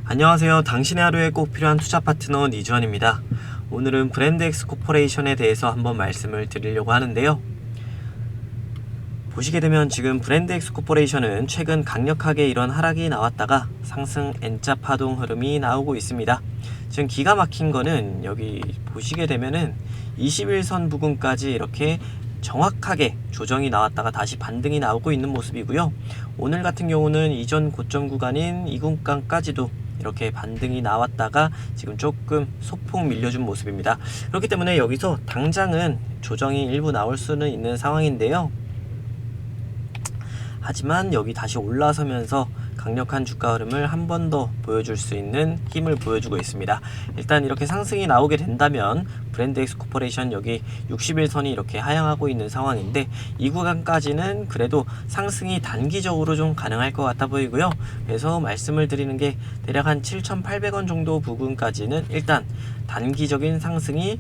안녕하세요. 당신의 하루에 꼭 필요한 투자 파트너 이주원입니다. 오늘은 브랜드엑스 코퍼레이션에 대해서 한번 말씀을 드리려고 하는데요. 보시게 되면 지금 브랜드엑스 코퍼레이션은 최근 강력하게 이런 하락이 나왔다가 상승 N자 파동 흐름이 나오고 있습니다. 지금 기가 막힌 거는 여기 보시게 되면은 21선 부근까지 이렇게 정확하게 조정이 나왔다가 다시 반등이 나오고 있는 모습이고요. 오늘 같은 경우는 이전 고점 구간인 이군가까지도 이렇게 반등이 나왔다가 지금 조금 소폭 밀려준 모습입니다. 그렇기 때문에 여기서 당장은 조정이 일부 나올 수는 있는 상황인데요. 하지만 여기 다시 올라서면서 강력한 주가 흐름을 한 번 더 보여줄 수 있는 힘을 보여주고 있습니다. 일단 이렇게 상승이 나오게 된다면 브랜드엑스 코퍼레이션 여기 61선이 이렇게 하향하고 있는 상황인데 이 구간까지는 그래도 상승이 단기적으로 좀 가능할 것 같아 보이고요. 그래서 말씀을 드리는 게 대략 한 7,800원 정도 부근까지는 일단 단기적인 상승이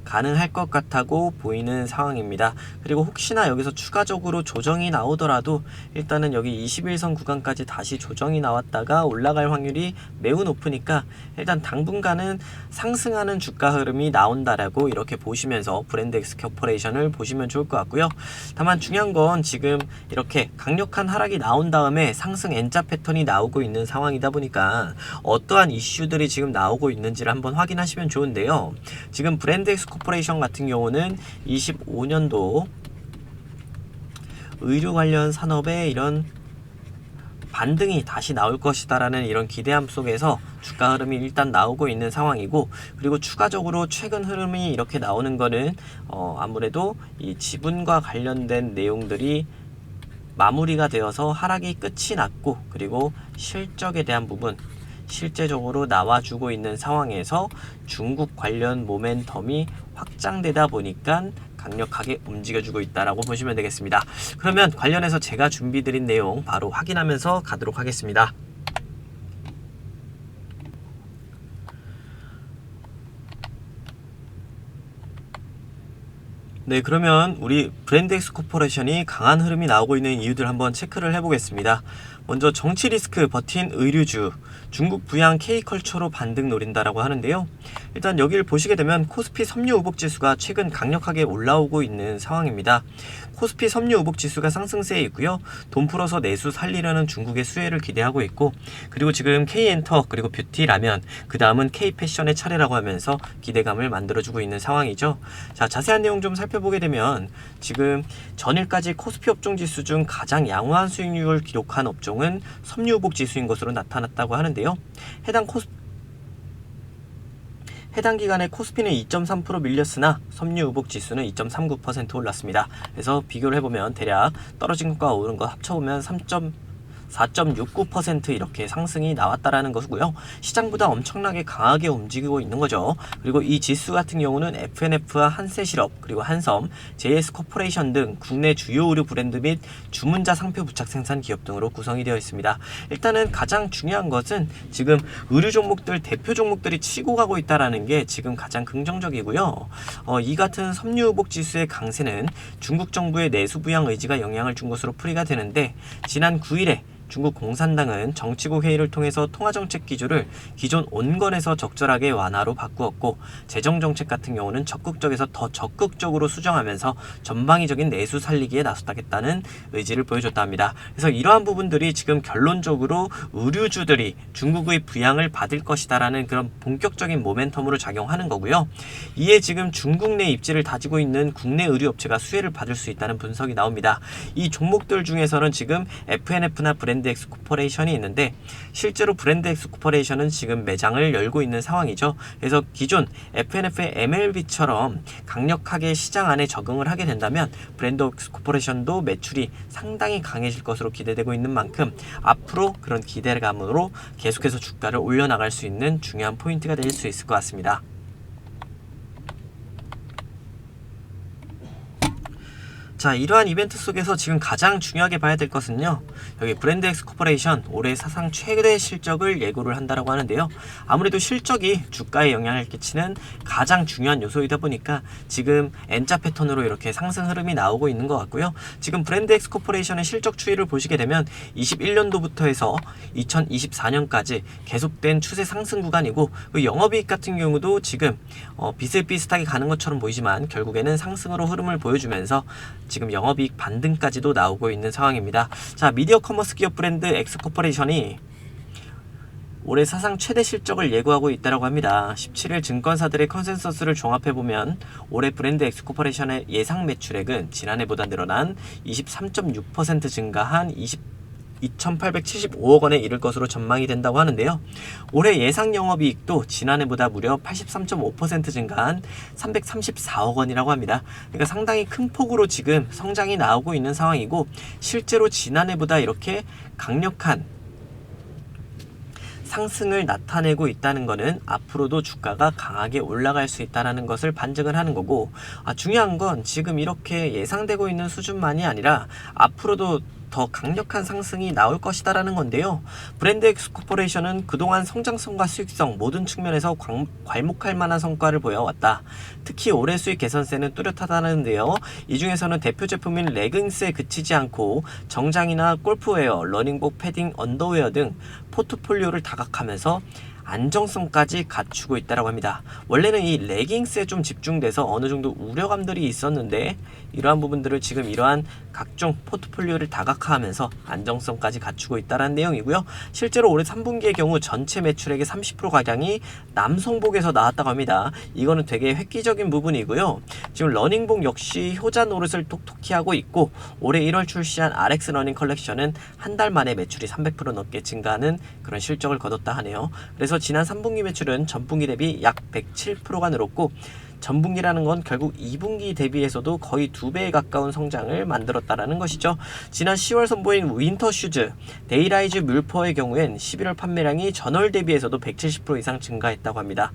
가능할 것 같다고 보이는 상황입니다. 그리고 혹시나 여기서 추가적으로 조정이 나오더라도 일단은 여기 21선 구간까지 다시 조정이 나왔다가 올라갈 확률이 매우 높으니까 일단 당분간은 상승하는 주가 흐름이 나온다라고 이렇게 보시면서 브랜드엑스 코퍼레이션을 보시면 좋을 것 같고요. 다만 중요한 건 지금 이렇게 강력한 하락이 나온 다음에 상승 N자 패턴이 나오고 있는 상황이다 보니까 어떠한 이슈들이 지금 나오고 있는지를 한번 확인하시면 좋은데요. 지금 브랜드엑스 코퍼레이션 같은 경우는 25년도 의류 관련 산업에 이런 반등이 다시 나올 것이다라는 이런 기대함 속에서 주가 흐름이 일단 나오고 있는 상황이고, 그리고 추가적으로 최근 흐름이 이렇게 나오는 거는 아무래도 이 지분과 관련된 내용들이 마무리가 되어서 하락이 끝이 났고, 그리고 실적에 대한 부분 실제적으로 나와주고 있는 상황에서 중국 관련 모멘텀이 확장되다 보니까 강력하게 움직여주고 있다라고 보시면 되겠습니다. 그러면 관련해서 제가 준비드린 내용 바로 확인하면서 가도록 하겠습니다. 네, 그러면 우리 브랜드엑스 코퍼레이션이 강한 흐름이 나오고 있는 이유들 한번 체크를 해보겠습니다. 먼저 정치 리스크 버틴 의류주, 중국 부양 K컬처로 반등 노린다라고 하는데요. 일단 여기를 보시게 되면 코스피 섬유 의복 지수가 최근 강력하게 올라오고 있는 상황입니다. 코스피 섬유 의복 지수가 상승세에 있고요. 돈 풀어서 내수 살리려는 중국의 수혜를 기대하고 있고, 그리고 지금 K엔터 그리고 뷰티 라면, 그 다음은 K패션의 차례라고 하면서 기대감을 만들어주고 있는 상황이죠. 자, 자세한 내용 좀 살펴보게 되면 지금 전일까지 코스피 업종 지수 중 가장 양호한 수익률을 기록한 업종은 섬유 의복 지수인 것으로 나타났다고 하는데요. 해당 기간에 코스피는 2.3% 밀렸으나 섬유 의복 지수는 2.39% 올랐습니다. 그래서 비교를 해보면 대략 떨어진 것과 오른 것 합쳐보면 4.69% 이렇게 상승이 나왔다라는 것이고요. 시장보다 엄청나게 강하게 움직이고 있는 거죠. 그리고 이 지수 같은 경우는 FNF와 한세실업, 그리고 한섬, JS코퍼레이션 등 국내 주요 의류 브랜드 및 주문자 상표 부착 생산 기업 등으로 구성이 되어 있습니다. 일단은 가장 중요한 것은 지금 의류 종목들 대표 종목들이 치고 가고 있다라는 게 지금 가장 긍정적이고요. 이 같은 섬유 의복 지수의 강세는 중국 정부의 내수 부양 의지가 영향을 준 것으로 풀이가 되는데, 지난 9일에 중국 공산당은 정치국 회의를 통해서 통화정책 기조를 기존 온건에서 적절하게 완화로 바꾸었고, 재정정책 같은 경우는 적극적에서 더 적극적으로 수정하면서 전방위적인 내수 살리기에 나섰다겠다는 의지를 보여줬다 합니다. 그래서 이러한 부분들이 지금 결론적으로 의류주들이 중국의 부양을 받을 것이다라는 그런 본격적인 모멘텀으로 작용하는 거고요. 이에 지금 중국 내 입지를 다지고 있는 국내 의류업체가 수혜를 받을 수 있다는 분석이 나옵니다. 이 종목들 중에서는 지금 FNF나 브랜드엑스 코퍼레이션이 있는데, 실제로 브랜드엑스 코퍼레이션은 지금 매장을 열고 있는 상황이죠. 그래서 기존 FNF의 MLB처럼 강력하게 시장 안에 적응을 하게 된다면 브랜드엑스 코퍼레이션도 매출이 상당히 강해질 것으로 기대되고 있는 만큼 앞으로 그런 기대감으로 계속해서 주가를 올려나갈 수 있는 중요한 포인트가 될 수 있을 것 같습니다. 자, 이러한 이벤트 속에서 지금 가장 중요하게 봐야 될 것은요, 여기 브랜드엑스 코퍼레이션 올해 사상 최대 실적을 예고를 한다라고 하는데요. 아무래도 실적이 주가에 영향을 끼치는 가장 중요한 요소이다 보니까 지금 N자 패턴으로 이렇게 상승 흐름이 나오고 있는 것 같고요. 지금 브랜드엑스 코퍼레이션의 실적 추이를 보시게 되면 21년도부터 해서 2024년까지 계속된 추세 상승 구간이고, 그 영업이익 같은 경우도 지금 비슷비슷하게 가는 것처럼 보이지만 결국에는 상승으로 흐름을 보여주면서 지금 영업이익 반등까지도 나오고 있는 상황입니다. 자, 미디어 커머스 기업 브랜드 엑스코퍼레이션이 올해 사상 최대 실적을 예고하고 있다고 합니다. 17일 증권사들의 컨센서스를 종합해보면 올해 브랜드 엑스코퍼레이션의 예상 매출액은 지난해보다 늘어난 23.6% 증가한 2,875억 원에 이를 것으로 전망이 된다고 하는데요. 올해 예상 영업이익도 지난해보다 무려 83.5% 증가한 334억 원이라고 합니다. 그러니까 상당히 큰 폭으로 지금 성장이 나오고 있는 상황이고, 실제로 지난해보다 이렇게 강력한 상승을 나타내고 있다는 것은 앞으로도 주가가 강하게 올라갈 수 있다는 것을 반증을 하는 거고, 중요한 건 지금 이렇게 예상되고 있는 수준만이 아니라 앞으로도 더 강력한 상승이 나올 것이다라는 건데요. 브랜드 엑스 코퍼레이션은 그동안 성장성과 수익성 모든 측면에서 괄목할 만한 성과를 보여왔다. 특히 올해 수익 개선세는 뚜렷하다는데요. 이 중에서는 대표 제품인 레깅스에 그치지 않고 정장이나 골프웨어, 러닝복, 패딩, 언더웨어 등 포트폴리오를 다각하면서 안정성까지 갖추고 있다고 합니다. 원래는 이 레깅스에 좀 집중돼서 어느 정도 우려감들이 있었는데, 이러한 부분들을 지금 이러한 각종 포트폴리오를 다각화하면서 안정성까지 갖추고 있다는 내용이고요. 실제로 올해 3분기의 경우 전체 매출액의 30%가량이 남성복에서 나왔다고 합니다. 이거는 되게 획기적인 부분이고요. 지금 러닝복 역시 효자 노릇을 톡톡히 하고 있고, 올해 1월 출시한 RX 러닝 컬렉션은 한 달 만에 매출이 300% 넘게 증가하는 그런 실적을 거뒀다 하네요. 그래서 지난 3분기 매출은 전분기 대비 약 107%가 늘었고, 전분기라는 건 결국 2분기 대비해서도 거의 2배에 가까운 성장을 만들었다라는 것이죠. 지난 10월 선보인 윈터 슈즈 데이라이즈 뮬퍼의 경우엔 11월 판매량이 전월 대비해서도 170% 이상 증가했다고 합니다.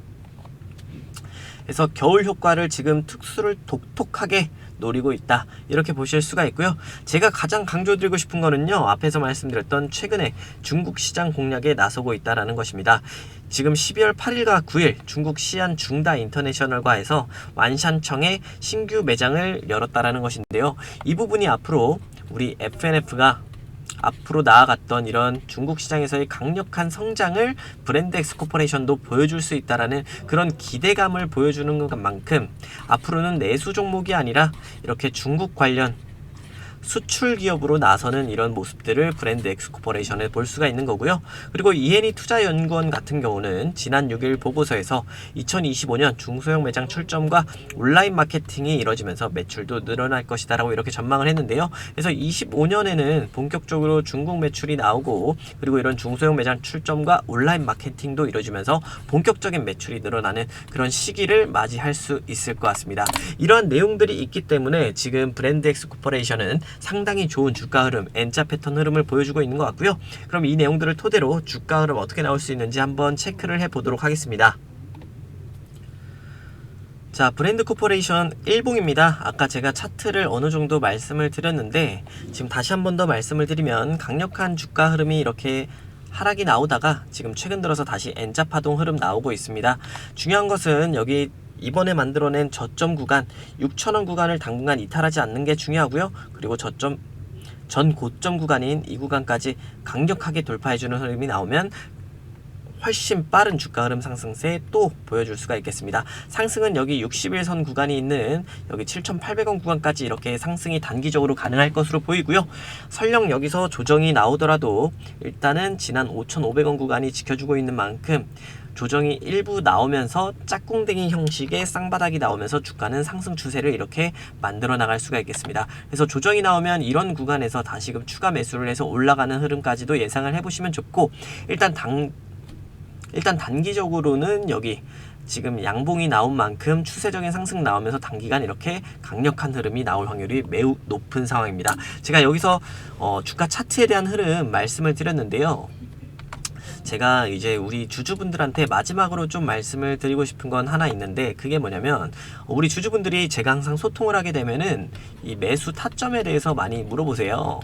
그래서 겨울 효과를 지금 특수를 독특하게 노리고 있다, 이렇게 보실 수가 있고요. 제가 가장 강조드리고 싶은 거는요, 앞에서 말씀드렸던 최근에 중국 시장 공략에 나서고 있다는 것입니다. 지금 12월 8일과 9일 중국 시안 중다 인터내셔널과에서 완샨청에 신규 매장을 열었다라는 것인데요. 이 부분이 앞으로 우리 FNF가 앞으로 나아갔던 이런 중국 시장에서의 강력한 성장을 브랜드 엑스 코퍼레이션도 보여줄 수 있다라는 그런 기대감을 보여주는 것만큼, 앞으로는 내수 종목이 아니라 이렇게 중국 관련 수출 기업으로 나서는 이런 모습들을 브랜드 엑스 코퍼레이션에 볼 수가 있는 거고요. 그리고 이엔이 투자연구원 같은 경우는 지난 6일 보고서에서 2025년 중소형 매장 출점과 온라인 마케팅이 이뤄지면서 매출도 늘어날 것이다 라고 이렇게 전망을 했는데요. 그래서 25년에는 본격적으로 중국 매출이 나오고, 그리고 이런 중소형 매장 출점과 온라인 마케팅도 이뤄지면서 본격적인 매출이 늘어나는 그런 시기를 맞이할 수 있을 것 같습니다. 이러한 내용들이 있기 때문에 지금 브랜드 엑스 코퍼레이션은 상당히 좋은 주가 흐름, N자 패턴 흐름을 보여주고 있는 것 같고요. 그럼 이 내용들을 토대로 주가 흐름 어떻게 나올 수 있는지 한번 체크를 해보도록 하겠습니다. 자, 브랜드 코퍼레이션 일봉입니다. 아까 제가 차트를 어느 정도 말씀을 드렸는데, 지금 다시 한 번 더 말씀을 드리면 강력한 주가 흐름이 이렇게 하락이 나오다가 지금 최근 들어서 다시 N자 파동 흐름 나오고 있습니다. 중요한 것은 여기 이번에 만들어낸 저점 구간 6,000원 구간을 당분간 이탈하지 않는 게 중요하고요. 그리고 전 고점 구간인 이 구간까지 강력하게 돌파해주는 흐름이 나오면 훨씬 빠른 주가 흐름 상승세 또 보여줄 수가 있겠습니다. 상승은 여기 60일선 구간이 있는 여기 7,800원 구간까지 이렇게 상승이 단기적으로 가능할 것으로 보이고요. 설령 여기서 조정이 나오더라도 일단은 지난 5,500원 구간이 지켜주고 있는 만큼 조정이 일부 나오면서 짝꿍댕이 형식의 쌍바닥이 나오면서 주가는 상승 추세를 이렇게 만들어 나갈 수가 있겠습니다. 그래서 조정이 나오면 이런 구간에서 다시금 추가 매수를 해서 올라가는 흐름까지도 예상을 해보시면 좋고, 일단 단기적으로는 여기 지금 양봉이 나온 만큼 추세적인 상승 나오면서 단기간 이렇게 강력한 흐름이 나올 확률이 매우 높은 상황입니다. 제가 여기서 주가 차트에 대한 흐름 말씀을 드렸는데요. 제가 이제 우리 주주분들한테 마지막으로 좀 말씀을 드리고 싶은 건 하나 있는데, 그게 뭐냐면 우리 주주분들이 제가 항상 소통을 하게 되면은 이 매수 타점에 대해서 많이 물어보세요.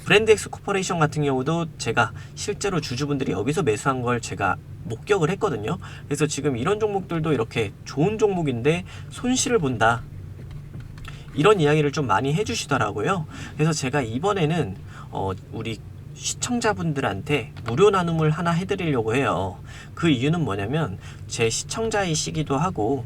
브랜드엑스 코퍼레이션 같은 경우도 제가 실제로 주주분들이 여기서 매수한 걸 제가 목격을 했거든요. 그래서 지금 이런 종목들도 이렇게 좋은 종목인데 손실을 본다, 이런 이야기를 좀 많이 해주시더라고요. 그래서 제가 이번에는 우리 시청자분들한테 무료 나눔을 하나 해드리려고 해요. 그 이유는 뭐냐면 제 시청자이시기도 하고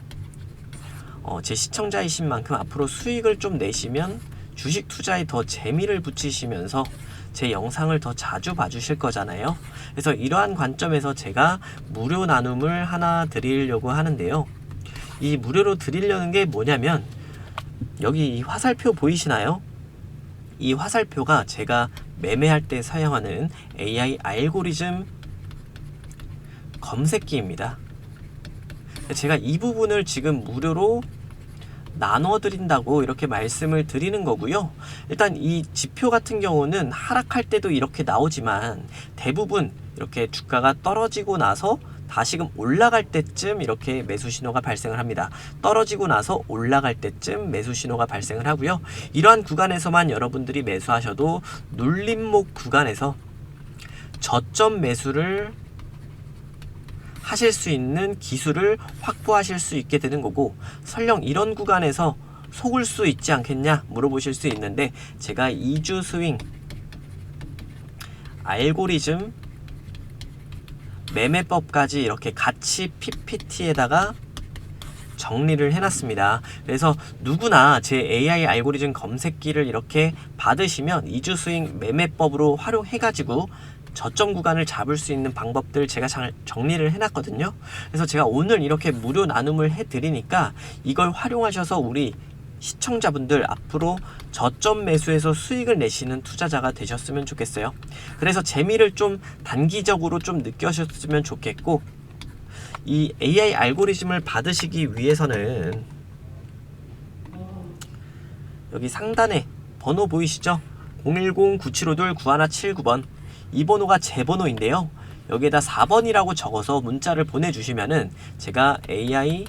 제 시청자이신 만큼 앞으로 수익을 좀 내시면 주식 투자에 더 재미를 붙이시면서 제 영상을 더 자주 봐주실 거잖아요. 그래서 이러한 관점에서 제가 무료 나눔을 하나 드리려고 하는데요. 이 무료로 드리려는 게 뭐냐면 여기 이 화살표 보이시나요? 이 화살표가 제가 매매할 때 사용하는 AI 알고리즘 검색기입니다. 제가 이 부분을 지금 무료로 나눠드린다고 이렇게 말씀을 드리는 거고요. 일단 이 지표 같은 경우는 하락할 때도 이렇게 나오지만 대부분 이렇게 주가가 떨어지고 나서 다시금 올라갈 때쯤 이렇게 매수 신호가 발생을 합니다. 떨어지고 나서 올라갈 때쯤 매수 신호가 발생을 하고요. 이러한 구간에서만 여러분들이 매수하셔도 눌림목 구간에서 저점 매수를 하실 수 있는 기술을 확보하실 수 있게 되는 거고, 설령 이런 구간에서 속을 수 있지 않겠냐 물어보실 수 있는데, 제가 2주 스윙 알고리즘 매매법까지 이렇게 같이 PPT에다가 정리를 해놨습니다. 그래서 누구나 제 AI 알고리즘 검색기를 이렇게 받으시면 2주 스윙 매매법으로 활용해가지고 저점 구간을 잡을 수 있는 방법들 제가 잘 정리를 해놨거든요. 그래서 제가 오늘 이렇게 무료 나눔을 해드리니까 이걸 활용하셔서 우리 시청자분들 앞으로 저점 매수해서 수익을 내시는 투자자가 되셨으면 좋겠어요. 그래서 재미를 좀 단기적으로 좀 느끼셨으면 좋겠고, 이 AI 알고리즘을 받으시기 위해서는 여기 상단에 번호 보이시죠? 010-9752-9179번, 이 번호가 제 번호인데요. 여기에다 4번이라고 적어서 문자를 보내주시면은 제가 AI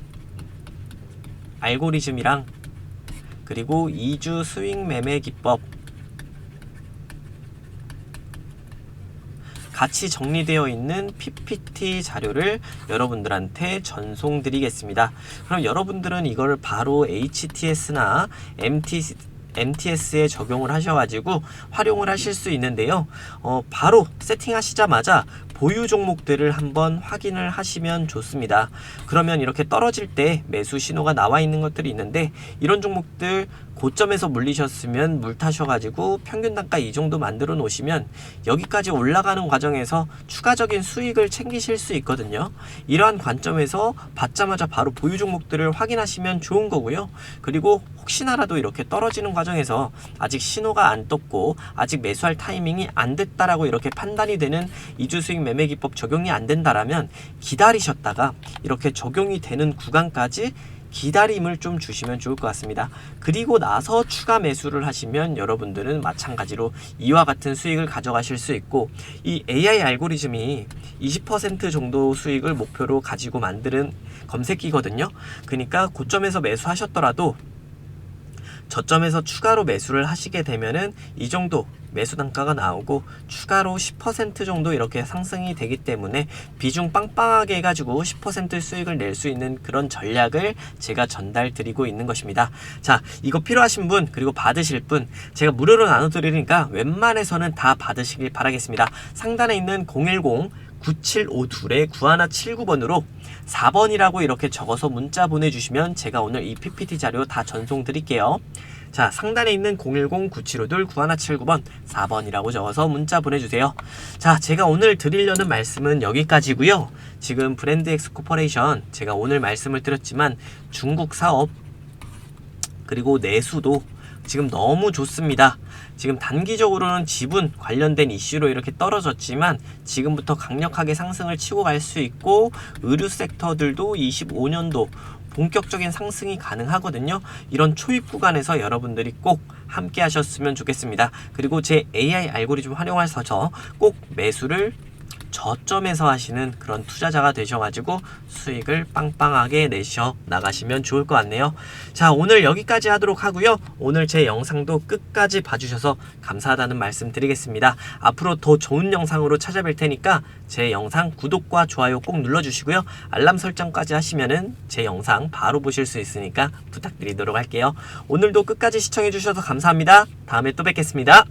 알고리즘이랑 그리고 2주 스윙 매매 기법 같이 정리되어 있는 PPT 자료를 여러분들한테 전송드리겠습니다. 그럼 여러분들은 이걸 바로 HTS나 MTS에 적용을 하셔가지고 활용을 하실 수 있는데요. 바로 세팅하시자마자 보유 종목들을 한번 확인을 하시면 좋습니다. 그러면 이렇게 떨어질 때 매수 신호가 나와 있는 것들이 있는데, 이런 종목들 고점에서 물리셨으면 물타셔가지고 평균 단가 이 정도 만들어 놓으시면 여기까지 올라가는 과정에서 추가적인 수익을 챙기실 수 있거든요. 이러한 관점에서 받자마자 바로 보유 종목들을 확인하시면 좋은 거고요. 그리고 혹시나라도 이렇게 떨어지는 과정에서 아직 신호가 안 떴고 아직 매수할 타이밍이 안 됐다라고 이렇게 판단이 되는 2주 수익 매매 기법 적용이 안 된다라면 기다리셨다가 이렇게 적용이 되는 구간까지 기다림을 좀 주시면 좋을 것 같습니다. 그리고 나서 추가 매수를 하시면 여러분들은 마찬가지로 이와 같은 수익을 가져가실 수 있고, 이 AI 알고리즘이 20% 정도 수익을 목표로 가지고 만드는 검색기거든요. 그러니까 고점에서 매수하셨더라도 저점에서 추가로 매수를 하시게 되면은 이 정도 매수 단가가 나오고 추가로 10% 정도 이렇게 상승이 되기 때문에 비중 빵빵하게 해가지고 10% 수익을 낼 수 있는 그런 전략을 제가 전달 드리고 있는 것입니다. 자, 이거 필요하신 분 그리고 받으실 분 제가 무료로 나눠드리니까 웬만해서는 다 받으시길 바라겠습니다. 상단에 있는 010-9752-9179번으로 4번이라고 이렇게 적어서 문자 보내주시면 제가 오늘 이 PPT 자료 다 전송 드릴게요. 자, 상단에 있는 010-9752-9179번 4번이라고 적어서 문자 보내주세요. 자, 제가 오늘 드리려는 말씀은 여기까지고요. 지금 브랜드엑스 코퍼레이션 제가 오늘 말씀을 드렸지만 중국 사업 그리고 내수도 지금 너무 좋습니다. 지금 단기적으로는 지분 관련된 이슈로 이렇게 떨어졌지만 지금부터 강력하게 상승을 치고 갈 수 있고, 의류 섹터들도 25년도 본격적인 상승이 가능하거든요. 이런 초입 구간에서 여러분들이 꼭 함께 하셨으면 좋겠습니다. 그리고 제 AI 알고리즘 활용해서 꼭 매수를 저점에서 하시는 그런 투자자가 되셔가지고 수익을 빵빵하게 내셔 나가시면 좋을 것 같네요. 자, 오늘 여기까지 하도록 하고요. 오늘 제 영상도 끝까지 봐주셔서 감사하다는 말씀 드리겠습니다. 앞으로 더 좋은 영상으로 찾아뵐 테니까 제 영상 구독과 좋아요 꼭 눌러주시고요. 알람 설정까지 하시면은 제 영상 바로 보실 수 있으니까 부탁드리도록 할게요. 오늘도 끝까지 시청해주셔서 감사합니다. 다음에 또 뵙겠습니다.